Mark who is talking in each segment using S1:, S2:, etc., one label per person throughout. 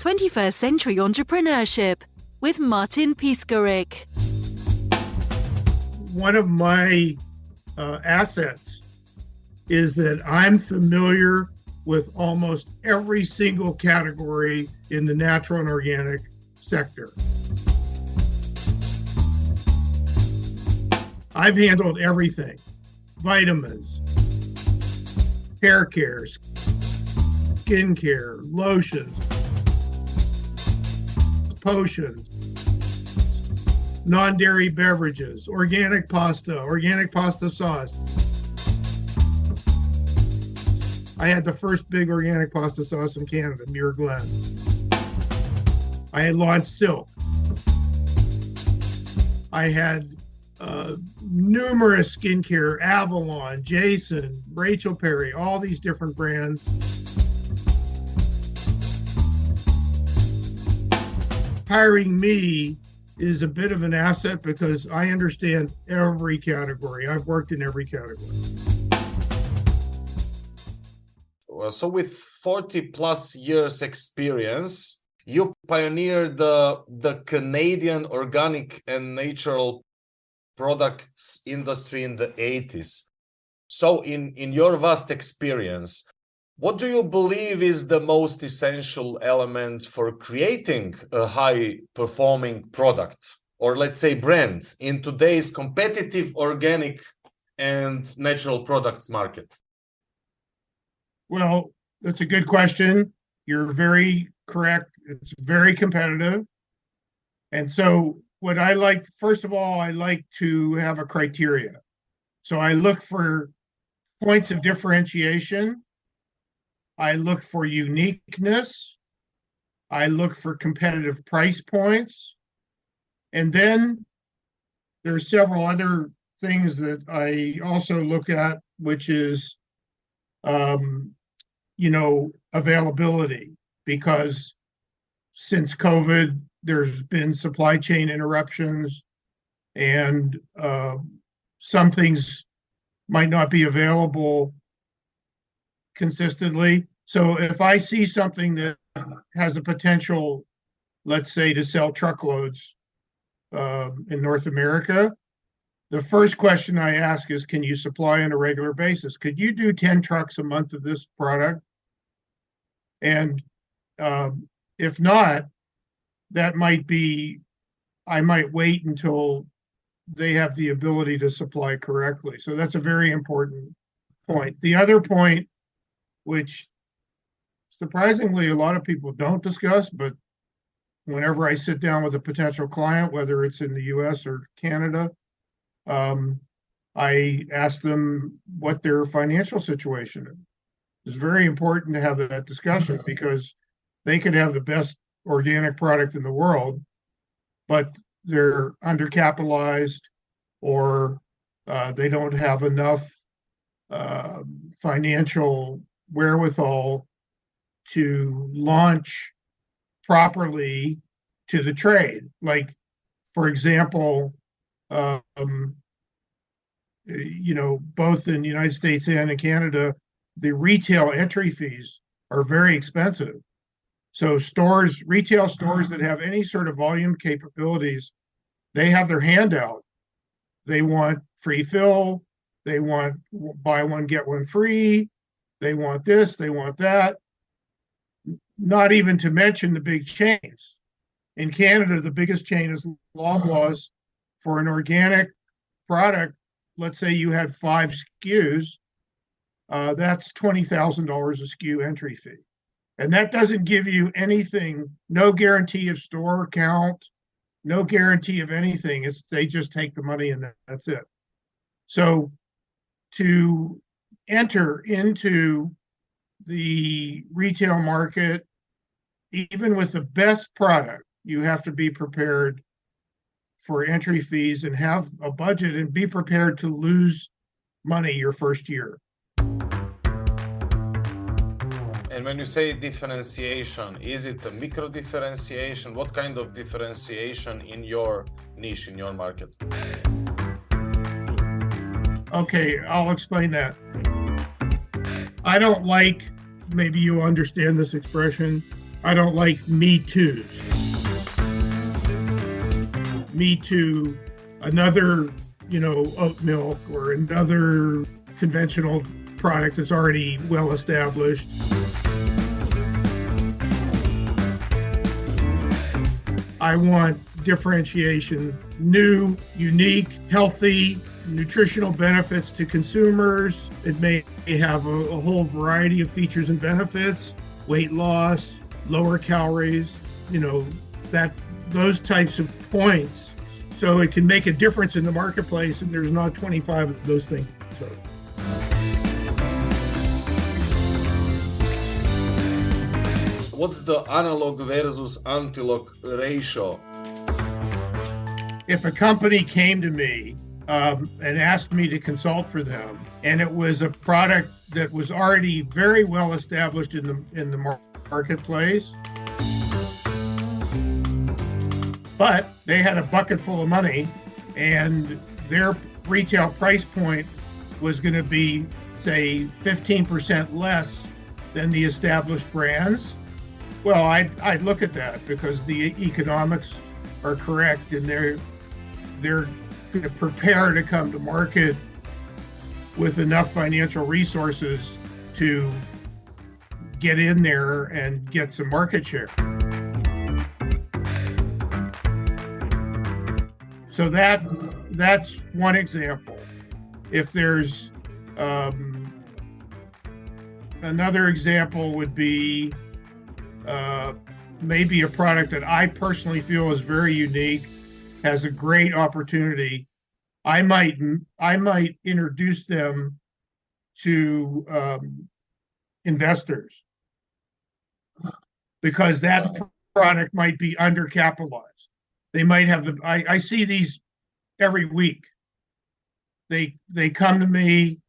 S1: 21st Century Entrepreneurship with Martin Piskarik.
S2: One of my assets is that I'm familiar with almost every single category in the natural and organic sector. I've handled everything: vitamins, hair care, skin care, lotions, potions, non-dairy beverages, organic pasta sauce. I had the first big organic pasta sauce in Canada, Muir Glen. I had launched Silk. I had numerous skincare, Avalon, Jason, Rachel Perry, all these different brands. Hiring me is a bit of an asset because I understand every category. I've worked in every category.
S3: So with 40 plus years experience, you pioneered the Canadian organic and natural products industry in the 80s. So in your vast experience, what do you believe is the most essential element for creating a high-performing product, or let's say brand, in today's competitive organic and natural products market?
S2: Well, that's a good question. You're very correct. It's very competitive. And so what I like, first of all, I like to have a criteria. So I look for points of differentiation. I look for uniqueness. I look for competitive price points. And then there's several other things that I also look at, which is, availability, because since COVID, there's been supply chain interruptions and some things might not be available consistently. So if I see something that has a potential, let's say, to sell truckloads in North America, the first question I ask is, can you supply on a regular basis? Could you do 10 trucks a month of this product? And if not, that might be, I might wait until they have the ability to supply correctly. So that's a very important point. The other point, which surprisingly a lot of people don't discuss, but whenever I sit down with a potential client, whether it's in the US or Canada, I ask them what their financial situation is. It's very important to have that discussion because they could have the best organic product in the world, but they're undercapitalized or they don't have enough financial wherewithal to launch properly to the trade. Like, for example, both in the United States and in Canada, the retail entry fees are very expensive. So retail stores that have any sort of volume capabilities, they have their hand out. They want free fill. They want buy one, get one free. They want this, they want that. Not even to mention the big chains. In Canada, the biggest chain is Loblaws. For an organic product, let's say you had 5 SKUs, that's $20,000 a SKU entry fee. And that doesn't give you anything, no guarantee of store count, no guarantee of anything. They just take the money and that's it. So to enter into the retail market, even with the best product, you have to be prepared for entry fees and have a budget and be prepared to lose money your first year.
S3: And when you say differentiation, is it a micro differentiation? What kind of differentiation in your niche, in your market?
S2: Okay, I'll explain that. I don't like, maybe you understand this expression, I don't like me toos. Me too, another, oat milk or another conventional product that's already well established. I want differentiation, new, unique, healthy, nutritional benefits to consumers. It may have a whole variety of features and benefits, weight loss, lower calories, those types of points. So it can make a difference in the marketplace, and there's not 25 of those things. So.
S3: What's the analog versus antilog ratio?
S2: If a company came to me and asked me to consult for them, and it was a product that was already very well established in the marketplace, but they had a bucket full of money and their retail price point was going to be, say, 15% less than the established brands, well, I'd look at that because the economics are correct and they're going to prepare to come to market with enough financial resources to get in there and get some market share. So that's one example. If there's another example would be maybe a product that I personally feel is very unique, has a great opportunity. I might introduce them to investors because that product might be undercapitalized. They might have I see these every week. They come to me.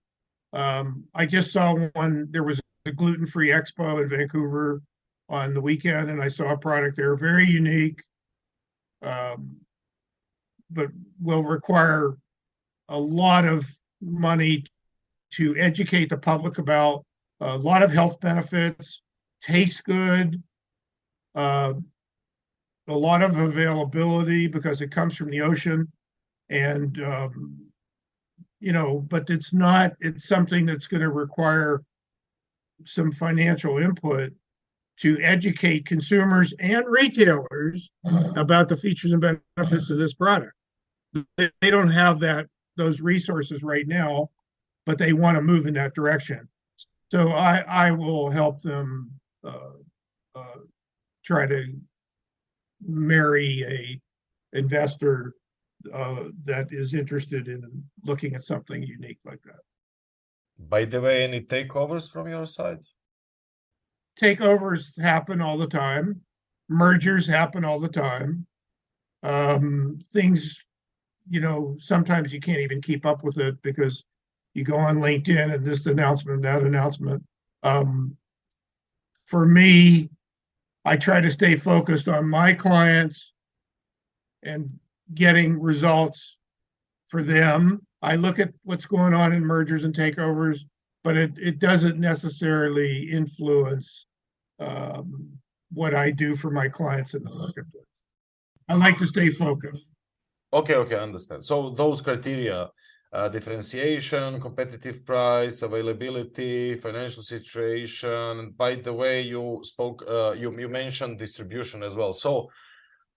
S2: I just saw one. There was a gluten-free expo in Vancouver on the weekend, and I saw a product there, very unique, but will require a lot of money to educate the public about. A lot of health benefits, tastes good, a lot of availability because it comes from the ocean, and but it's something that's going to require some financial input to educate consumers and retailers about the features and benefits of this product. They don't have those resources right now, but they want to move in that direction. So I will help them try to marry a investor that is interested in looking at something unique like that.
S3: By the way, any takeovers from your side?
S2: Takeovers happen all the time. Mergers happen all the time. Things, sometimes you can't even keep up with it because you go on LinkedIn and this announcement, that announcement. For me, I try to stay focused on my clients and getting results for them. I look at what's going on in mergers and takeovers, but it doesn't necessarily influence what I do for my clients in the marketplace. I like to stay focused.
S3: Okay, I understand. So those criteria, differentiation, competitive price, availability, financial situation. By the way, you spoke, you mentioned distribution as well. So,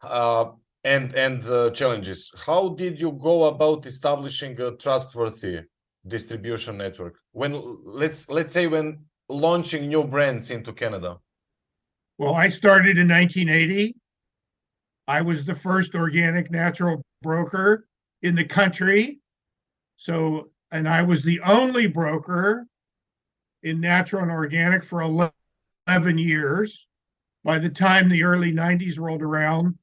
S3: and the challenges. How did you go about establishing a trustworthy distribution network when let's say when launching new brands into Canada?
S2: Well, I started in 1980. I was the first organic natural broker in the country. So, and I was the only broker in natural and organic for 11 years. By the time the early 90s rolled around,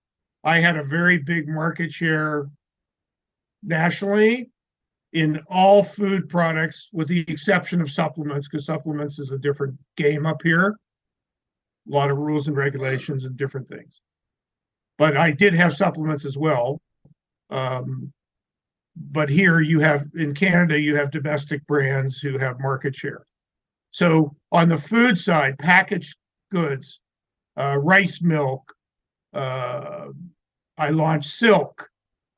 S2: I had a very big market share nationally in all food products, with the exception of supplements, because supplements is a different game up here. A lot of rules and regulations and different things. But I did have supplements as well. But here in Canada, you have domestic brands who have market share. So on the food side, packaged goods, rice milk. I launched Silk.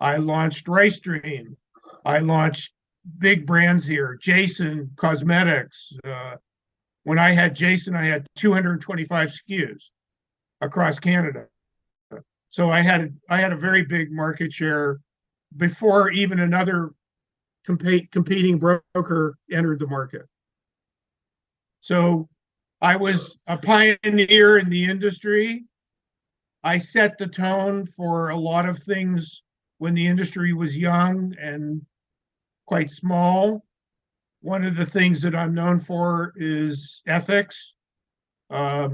S2: I launched Rice Dream. I launched big brands here, Jason Cosmetics. When I had Jason, I had 225 SKUs across Canada. So I had a very big market share before even another competing broker entered the market. So I was a pioneer in the industry. I set the tone for a lot of things when the industry was young and quite small. One of the things that I'm known for is ethics. I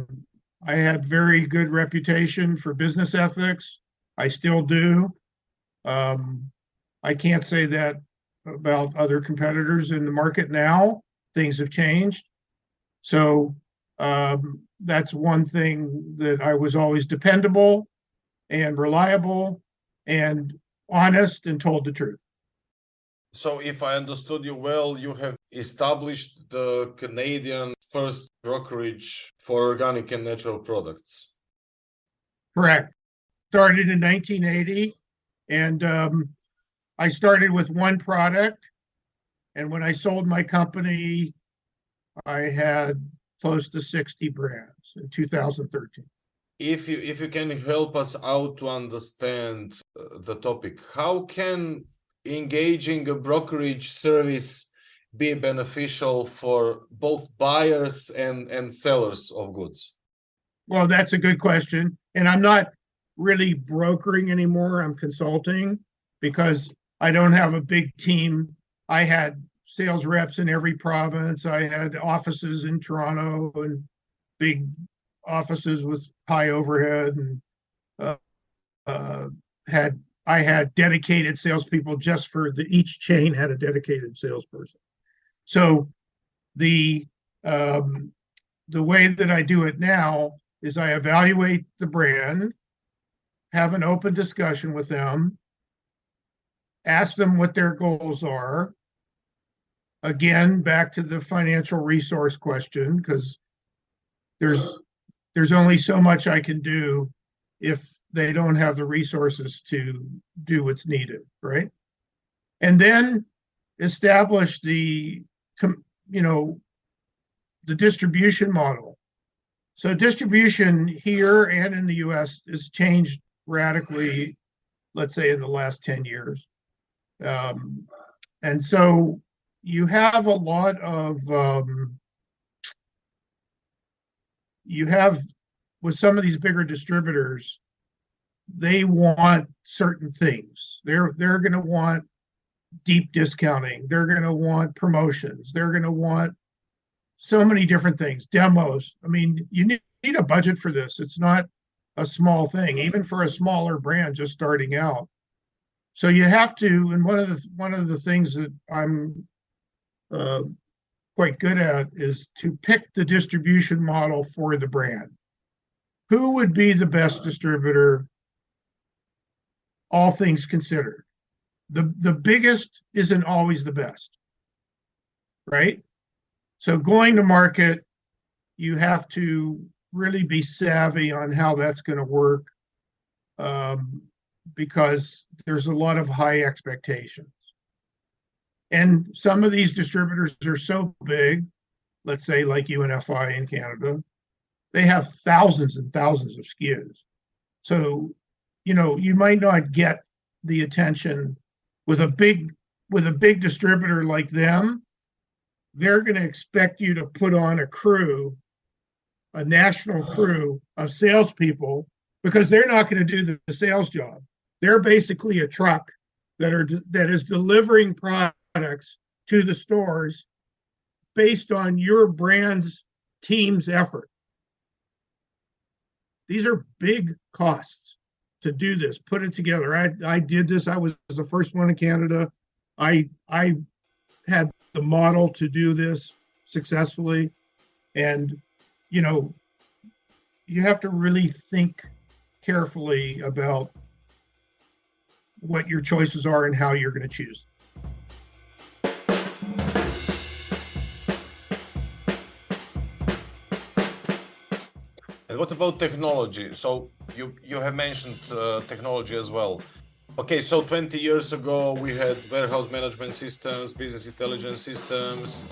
S2: had very good reputation for business ethics. I still do. I can't say that about other competitors in the market now. Things have changed. So that's one thing that I was always dependable and reliable and honest and told the truth.
S3: So if I understood you well, you have established the Canadian first brokerage for organic and natural products.
S2: Correct. Started in 1980, and I started with one product. And when I sold my company, I had close to 60 brands in 2013.
S3: If you can help us out to understand the topic, how can engaging a brokerage service be beneficial for both buyers and sellers of goods?
S2: Well, that's a good question. And I'm not really brokering anymore. I'm consulting because I don't have a big team. I had sales reps in every province. I had offices in Toronto and big offices with high overhead, and I had dedicated salespeople just for each chain had a dedicated salesperson. So the way that I do it now is I evaluate the brand, have an open discussion with them, ask them what their goals are. Again, back to the financial resource question, because there's only so much I can do if they don't have the resources to do what's needed, right? And then establish the distribution model. So distribution here and in the US has changed radically, let's say in the last 10 years. And so you have a lot of, with some of these bigger distributors, they want certain things. They're going to want deep discounting. They're going to want promotions. They're going to want so many different things, demos. I mean, you need a budget for this. It's not a small thing, even for a smaller brand just starting out. So you have to, and one of the things that I'm quite good at is to pick the distribution model for the brand. Who would be the best distributor, all things considered? The biggest isn't always the best, right? So going to market, you have to really be savvy on how that's going to work, because there's a lot of high expectations. And some of these distributors are so big, let's say like UNFI in Canada, they have thousands and thousands of SKUs. So, you might not get the attention with a big distributor like them. They're going to expect you to put on a national crew of salespeople, because they're not going to do the sales job. They're basically a truck that is delivering products to the stores based on your brand's team's effort. These are big costs to do this, put it together. I did this. I was the first one in Canada. I had the model to do this successfully. And, you have to really think carefully about what your choices are and how you're going to choose.
S3: And what about technology? So you have mentioned technology as well. Okay, so 20 years ago we had warehouse management systems, business intelligence systems.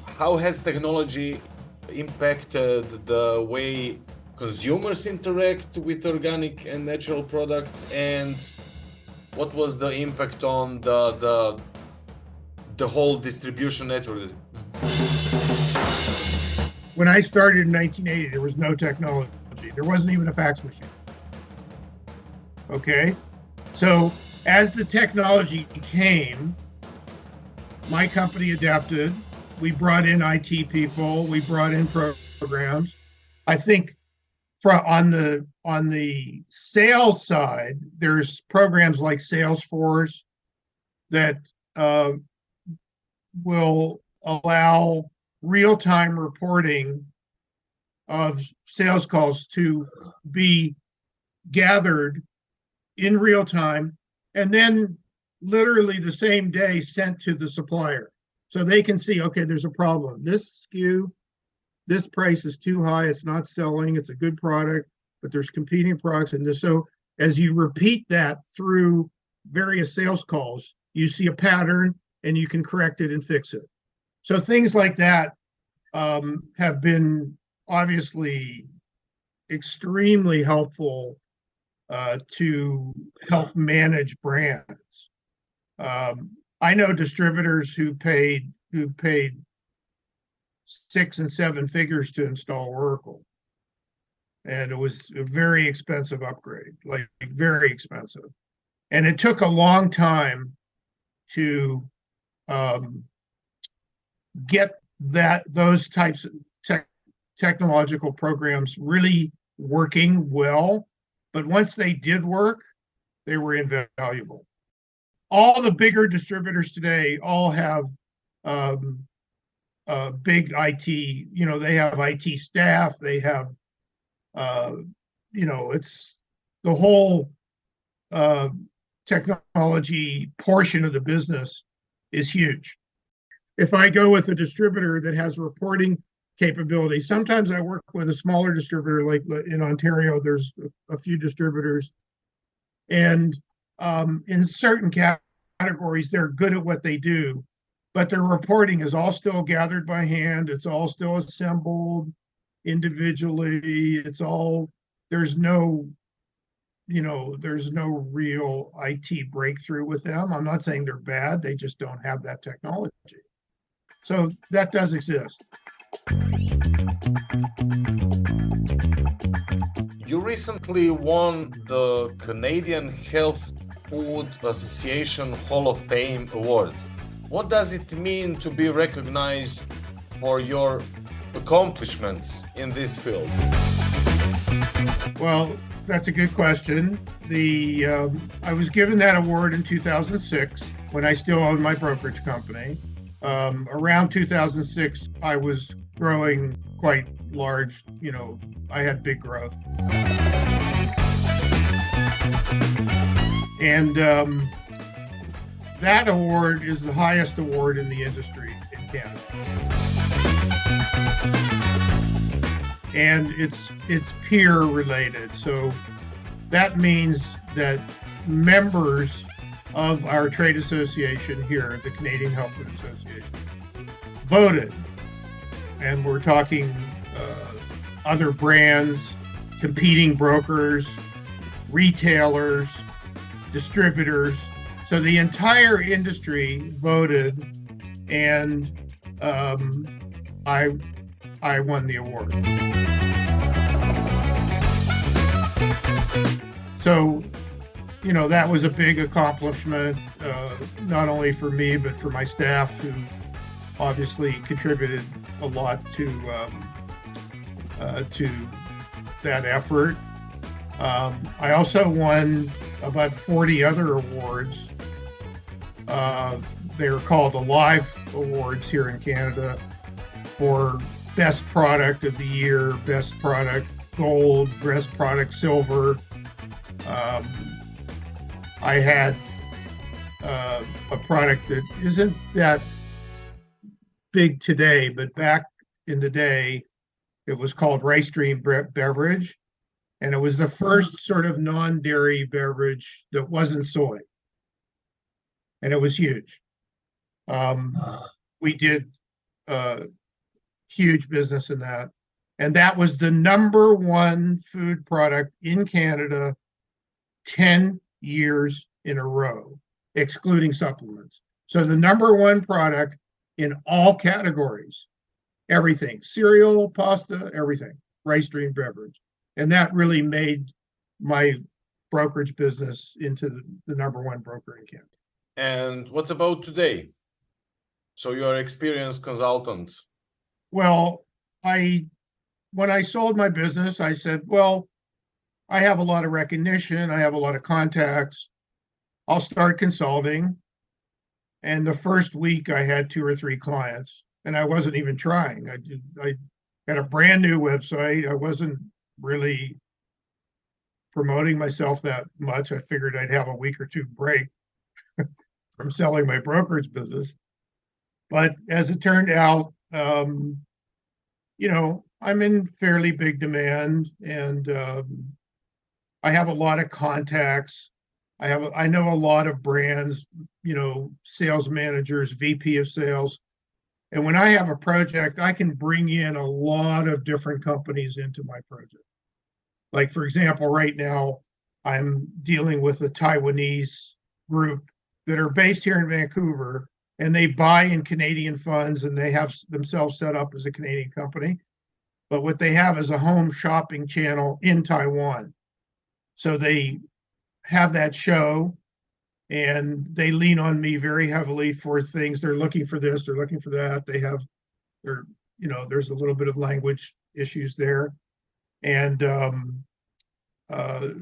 S3: How has technology impacted the way consumers interact with organic and natural products, and what was the impact on the whole distribution network?
S2: When I started in 1980, there was no technology. There wasn't even a fax machine. Okay? So as the technology came, my company adapted. We brought in IT people. We brought in programs. I think on the sales side, there's programs like Salesforce that will allow real-time reporting of sales calls to be gathered in real time and then literally the same day sent to the supplier. So they can see, okay, there's a problem. This SKU, this price is too high. It's not selling. It's a good product, but there's competing products. And so as you repeat that through various sales calls, you see a pattern and you can correct it and fix it. So things like that have been obviously extremely helpful to help manage brands. I know distributors who paid 6 and 7 figures to install Oracle, and it was a very expensive upgrade, like very expensive, and it took a long time to get those types of technological programs really working well. But once they did work, they were invaluable. All the bigger distributors today all have big IT, they have IT staff, they have, it's the whole technology portion of the business is huge. If I go with a distributor that has reporting capability, sometimes I work with a smaller distributor, like in Ontario, there's a few distributors, and in certain categories, they're good at what they do, but their reporting is all still gathered by hand. It's all still assembled individually. There's no real IT breakthrough with them. I'm not saying they're bad. They just don't have that technology. So that does exist.
S3: You recently won the Canadian Health Food Association Hall of Fame Award. What does it mean to be recognized for your accomplishments in this field?
S2: Well, that's a good question. I was given that award in 2006 when I still owned my brokerage company. Around 2006, I was growing quite large. I had big growth. And that award is the highest award in the industry in Canada. And it's peer related. So that means that members of our trade association here, the Canadian Health Food Association, voted. And we're talking other brands, competing brokers, retailers, distributors. So the entire industry voted, and I won the award. So, that was a big accomplishment, not only for me, but for my staff, who obviously contributed a lot to that effort. I also won about 40 other awards. They're called Alive Awards here in Canada for Best Product of the Year, Best Product Gold, Best Product Silver. I had a product that isn't that big today, but back in the day, It was called Rice Stream Beverage, and it was the first sort of non-dairy beverage that wasn't soy, and it was huge. We did huge business in that, and that was the number one food product in Canada 10 years in a row, excluding supplements. So the number one product in all categories, everything, cereal, pasta, everything, Rice Stream Beverage. And that really made my brokerage business into the number one broker in Canada.
S3: And what about today? So you're an experienced consultant.
S2: Well, when I sold my business, I said, well, I have a lot of recognition. I have a lot of contacts. I'll start consulting. And the first week I had 2 or 3 clients, and I wasn't even trying. I had a brand new website. I wasn't really promoting myself that much. I figured I'd have a week or 2 break from selling my brokerage business. But as it turned out, you know, I'm in fairly big demand, and I have a lot of contacts. I know a lot of brands, you know, sales managers, VP of sales. And when I have a project, I can bring in a lot of different companies into my project. Like, for example, right now, I'm dealing with a Taiwanese group that are based here in Vancouver, and they buy in Canadian funds, and they have themselves set up as a Canadian company. But what they have is a home shopping channel in Taiwan. So they have that show, and they lean on me very heavily for things. They're looking for this, they're looking for that. You know, there's a little bit of language issues there. And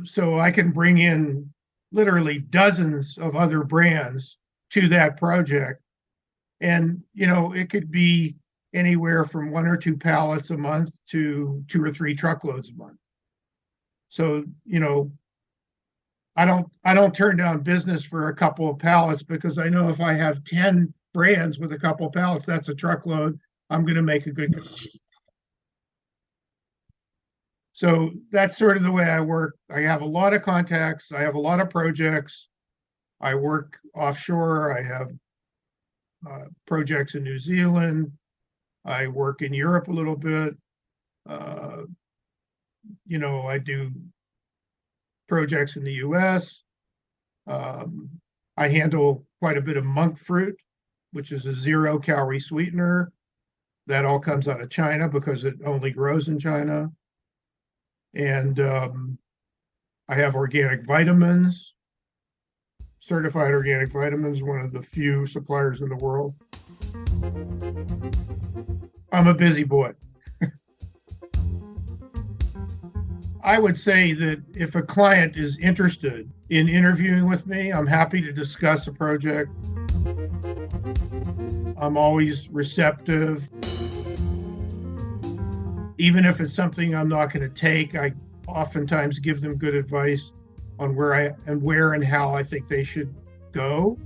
S2: so I can bring in literally dozens of other brands to that project. And, you know, it could be anywhere from 1 or 2 pallets a month to 2 or 3 truckloads a month. So, you know, I don't turn down business for a couple of pallets, because I know if I have 10 brands with a couple of pallets, that's a truckload. I'm going to make a good commission. So that's sort of the way I work. I have a lot of contacts. I have a lot of projects. I work offshore. I have projects in New Zealand. I work in Europe a little bit. You know, I do projects in the US. I handle quite a bit of monk fruit, which is a 0-calorie sweetener. That all comes out of China because it only grows in China. And I have organic vitamins, certified organic vitamins, one of the few suppliers in the world. I'm a busy boy. I would say that if a client is interested in interviewing with me, I'm happy to discuss a project. I'm always receptive. Even if it's something I'm not going to take, I oftentimes give them good advice on where and how I think they should go.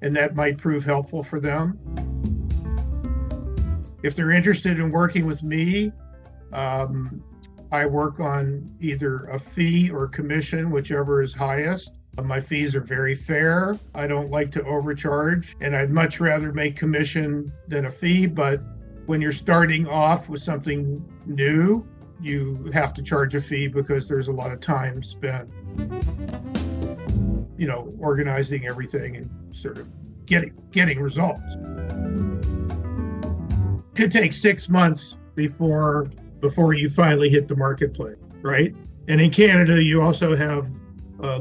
S2: And that might prove helpful for them. If they're interested in working with me, I work on either a fee or commission, whichever is highest. My fees are very fair. I don't like to overcharge, and I'd much rather make commission than a fee. But when you're starting off with something new, you have to charge a fee because there's a lot of time spent, you know, organizing everything and sort of getting results. It could take 6 months before you finally hit the marketplace, right? And in Canada, you also have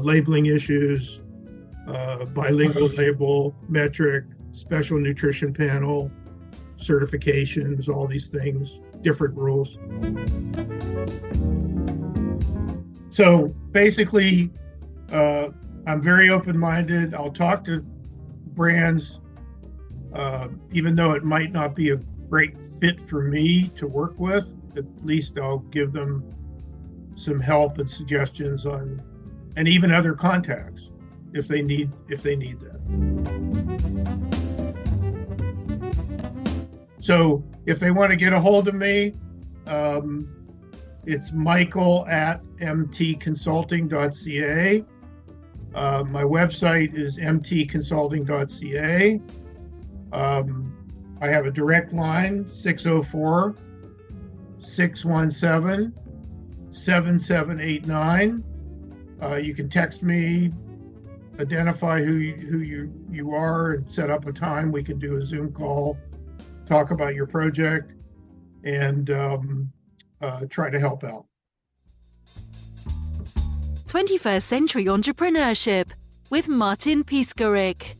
S2: labeling issues, bilingual label, metric, special nutrition panel, certifications, all these things, different rules. So basically, I'm very open-minded. I'll talk to brands, even though it might not be a great fit for me to work with. At least I'll give them some help and suggestions on, and even other contacts if they need that. So If they want to get a hold of me, it's Michael at mtconsulting.ca. My website is mtconsulting.ca. I have a direct line, 604-617-7789. You can text me, identify who you are, and set up a time. We can do a Zoom call, talk about your project, and try to help out.
S1: 21st Century Entrepreneurship with Martin Piskarik.